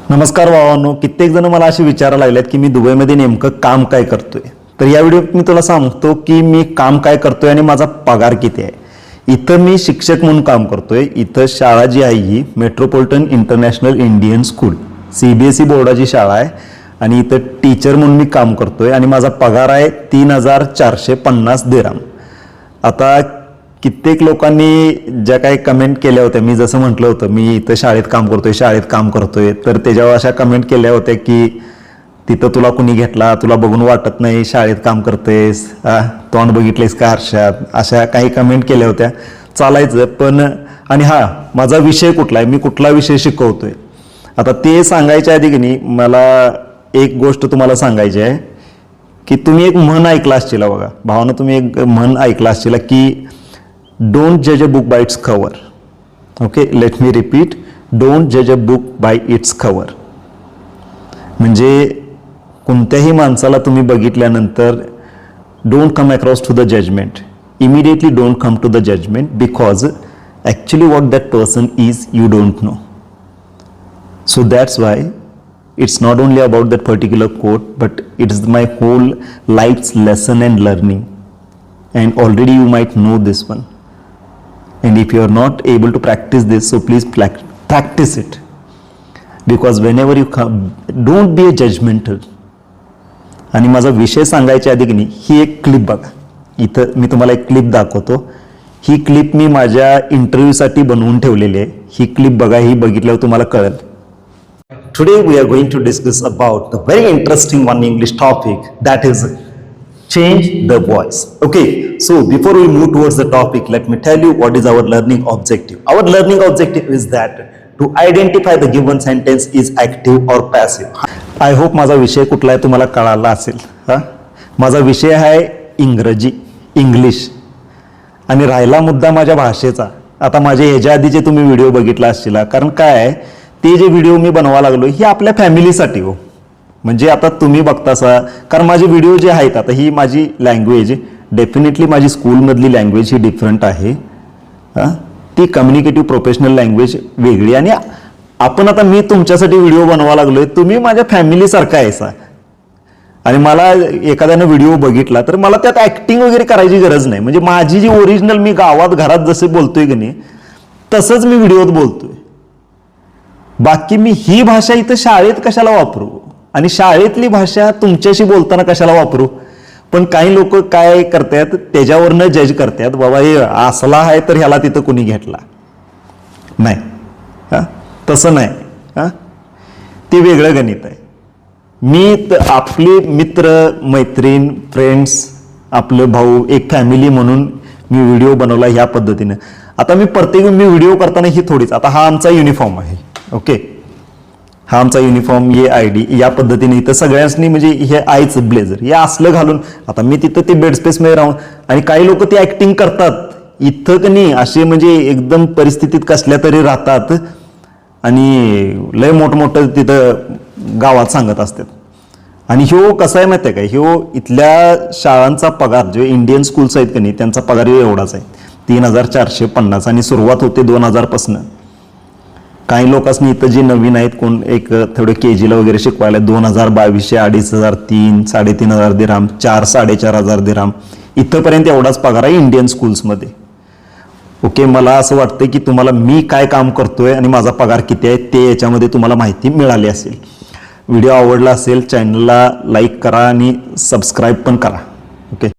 नमस्कार भावांनो, कित्येक जण मला असे विचारायला लागलेत की मी दुबईमध्ये नेमकं काम काय करतोय. तर या व्हिडिओत मी तुला सांगतो की मी काम काय करतोय आणि माझा पगार किती आहे. इथं मी शिक्षक म्हणून काम करतोय. इथं शाळा जी आहे ही metropolitan international Indian school CBSE बोर्डाची शाळा आहे आणि इथं टीचर म्हणून मी काम करतोय आणि माझा पगार आहे 3,450 दिरहम. आता कित्येक लोकांनी ज्या काही कमेंट केल्या होत्या, मी जसं म्हटलं होतं मी इथं शाळेत काम करतोय, तर त्याच्यावर अशा कमेंट केल्या होत्या की तिथं तुला कुणी घेतला, तुला बघून वाटत नाही शाळेत काम करतेस, तोंड बघितलेस का आरशात, अशा काही कमेंट केल्या होत्या. चालायचं पण. आणि माझा विषय कुठला आहे, मी कुठला विषय शिकवतोय, आता ते सांगायच्या आधी की नाही मला एक गोष्ट तुम्हाला सांगायची आहे की तुम्ही एक म्हण ऐकला असशील बघा भावानं, तुम्ही एक म्हण ऐकला असशील की डोंट जज a book by its cover. Okay, let me repeat, don't जज a book by its cover. म्हणजे कोणत्याही माणसाला तुम्ही बघितल्यानंतर don't come across to the judgement, immediately don't come to the judgement, because actually what that person is you don't know. So that's why it's not only about that particular quote, but it's my whole life's lesson and learning, and already you might know this one, and if you are not able to practice this, so please practice it, because whenever you come, don't be a judgmental. आणि माझा विषय सांगायच्या आधी की नाही ही एक clip बघा. इथं मी तुम्हाला एक क्लिप दाखवतो. ही क्लिप मी माझ्या इंटरव्ह्यूसाठी बनवून ठेवलेली आहे. ही क्लिप बघा, ही बघितल्यावर तुम्हाला कळेल. Today we are going to discuss about the very interesting one English topic, that is change the voice. Okay, so before we move towards the topic, let me tell you what is our learning objective. Our learning objective is that to identify the given sentence is active or passive. I hope माझा विषय कुठला आहे तुम्हाला कळाला असेल. माझा विषय आहे इंग्रजी, इंग्लिश. आणि राहिला मुद्दा माझ्या भाषेचा. आता माझे ह्याच्या आधीचे तुम्ही व्हिडिओ बघितला असतील, कारण काय आहे ते जे व्हिडिओ मी बनवा लागलो हे आपल्या फॅमिलीसाठी हो. म्हणजे आता तुम्ही बघतासा, कारण माझे व्हिडिओ जे आहेत आता ही माझी लँग्वेज डेफिनेटली माझी स्कूलमधली लँग्वेज ही डिफरंट आहे. ती कम्युनिकेटिव्ह प्रोफेशनल लँग्वेज वेगळी. आणि आपण आता मी तुमच्यासाठी व्हिडिओ बनवा लागलोय, तुम्ही माझ्या फॅमिलीसारखा आहे. आणि मला एखाद्यानं व्हिडिओ बघितला तर मला त्यात ॲक्टिंग वगैरे करायची गरज नाही. म्हणजे माझी जी ओरिजिनल मी गावात घरात जसे बोलतोय की नाही तसंच मी व्हिडिओत बोलतोय. बाकी मी ही भाषा इथं शाळेत कशाला वापरू आणि शाळेतली भाषा तुमच्याशी बोलताना कशाला वापरू. पण काही लोक काय करतात त्याच्यावरनं जज करतात, बाबा हे असला आहे तर ह्याला तिथं कुणी घेतला नाही. तसं नाही. ते वेगळं गणित आहे. मी आपले मित्र मैत्रीण फ्रेंड्स, आपलं भाऊ, एक फॅमिली म्हणून मी व्हिडिओ बनवला ह्या पद्धतीनं. आता मी प्रत्येक व्हिडिओ करताना ही थोडीच, आता हा आमचा युनिफॉर्म आहे. ओके, हा आमचा युनिफॉर्म, ये ID या पद्धतीने इथं सगळ्यांनी म्हणजे हे आयचं ब्लेझर हे असलं घालून आता मी तिथं ते बेड स्पेसमध्ये राहून. आणि काही लोक ती ॲक्टिंग करतात इथं की नाही असे म्हणजे एकदम परिस्थितीत कसल्या तरी राहतात आणि लय मोठमोठं तिथं गावात सांगत असतात. आणि ह्यो कसा आहे माहिती आहे का, ह्यो इथल्या शाळांचा पगार जो इंडियन स्कूल्स आहेत की नाही त्यांचा पगार एवढाच आहे 3,450. आणि सुरुवात होते 2000 पासून. काही लोकांनी इथं जी नवीन आहेत कोण एक थोडे KGला वगैरे शिकवायला 2,000, 2,200, 2,500, 3,000, 3,500 दिरहम, 4,000-4,500 दिरहम इथंपर्यंत एवढाच पगार आहे इंडियन स्कूल्समध्ये. ओके, मला असं वाटतं की तुम्हाला मी काय काम करतोय आणि माझा पगार किती आहे ते याच्यामध्ये तुम्हाला माहिती मिळाली असेल. व्हिडिओ आवडला असेल चॅनलला लाईक करा आणि सबस्क्राईब पण करा. ओके.